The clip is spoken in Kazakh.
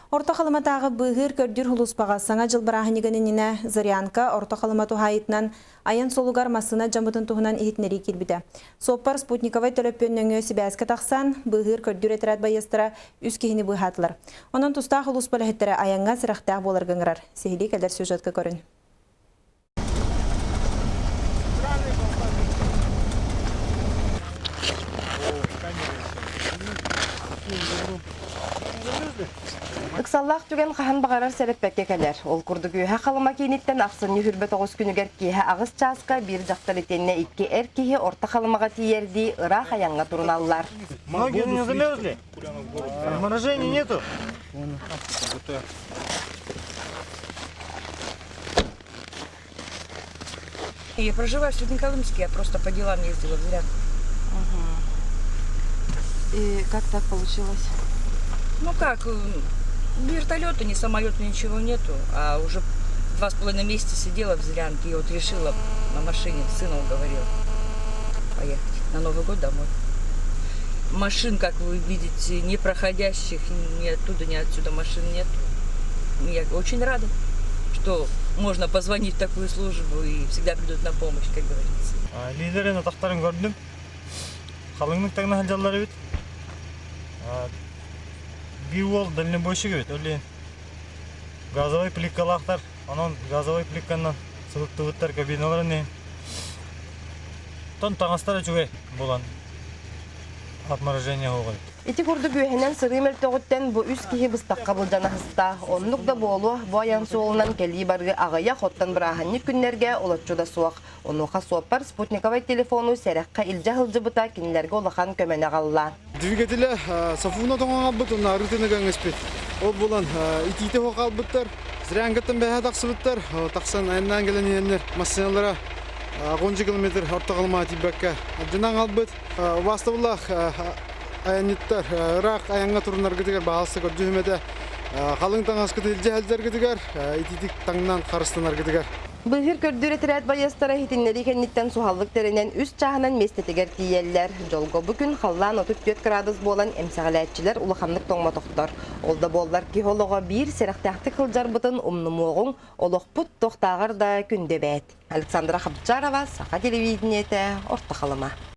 Орта қалыматағы бұғыр көрдір хұлыспаға саңа жыл бірағынегініне Зарянка орта қалымату хайытынан аян солугар масына жамытын туғынан ehitneri келбіді. Соппар спутниковай төлөппөннөңі себәскі тақсан бұғыр көрдір етірәт байыстыра үз кейіні бұғатылар. Онын тұста хұлыспалы хеттері аянға сырақтағы болар ғыңырар. Сехили кәдір сюжеткі көрін. Иксаллах түген қахан бағарар сәріппәкке кәлер. Ол күрді күйе қалыма кейінеттен ақсыны хүрбет оғыз күнігер кейі ағыз часқа бір жақтар етеніне икке әр кейі орта қалымаға тиерді ұрақ аяңға тұрыналылар. Ноги не замерзли? Морожения нету? Я проживаю в Среднеколымске, я просто по делам ездила в Зарянку. И как так получилось? Ну как, ни вертолета, ни самолета, ничего нету, а уже 2,5 месяца сидела в Зарянке и вот решила на машине, сына уговорила поехать на Новый год домой. Машин, как вы видите, не проходящих, ни оттуда, ни отсюда машин нет. Я очень рада, что можно позвонить в такую службу и всегда придут на помощь, как говорится. Лидерин атақтарын көрдім. Қалыңның тағына халжалары бит. Биол дальнобойщик бит, олен. Газовой пликалақтар, анан газовой пликаннан сылыктыбыттар кабиналарыны. Тон таңастары жүгей болан. Отморожение оғай. Ити күрді күйенен сырымел тоғыттен бұ үз кейі бұстаққа бұлжана хыста. Онлық да болу бұ аян соғылынан келі барғы ағая хоттан бірағанны күннерге олатчуда суақ. Онуға суаппар спутниковай телефону сәрәққа илжа хылжы бұта кенілерге олақан көмені қалла. Двигателі сафуна тоңан албыт, оны арытыны кәңеспет. Ол болан ититі хоқ албыттар, зірәңгіттен бәхә тақсыбыттар, тақсан айынан келен енлер массиналара 10 километр орта қалыма тибәкке. Жынан албыт, бастыбылақ аяниттар, ұрақ аянға тұрынар кітігер бағалысы көрдігімеді. Қалың таңас кіті илжі әлдер кітігер, ититік таңнан қарыстанар кітігер. Бұғыр көрдір етірәт байыстара хитиннері кенниттен суғаллық терінен үз чағынан местетігер тиеллер. Жолғы бүкін қаллан 34 градус болан әмсәғіләтчілер ұлықамлық тоңма тоқтар. Олда болдар кихолығы бір серақтақты қылжар бұтын ұмнымуғын олық бұт тоқтағыр да күнде бәт. Александра Хабджарова, Сақа телевидениеті, Орта қалыма.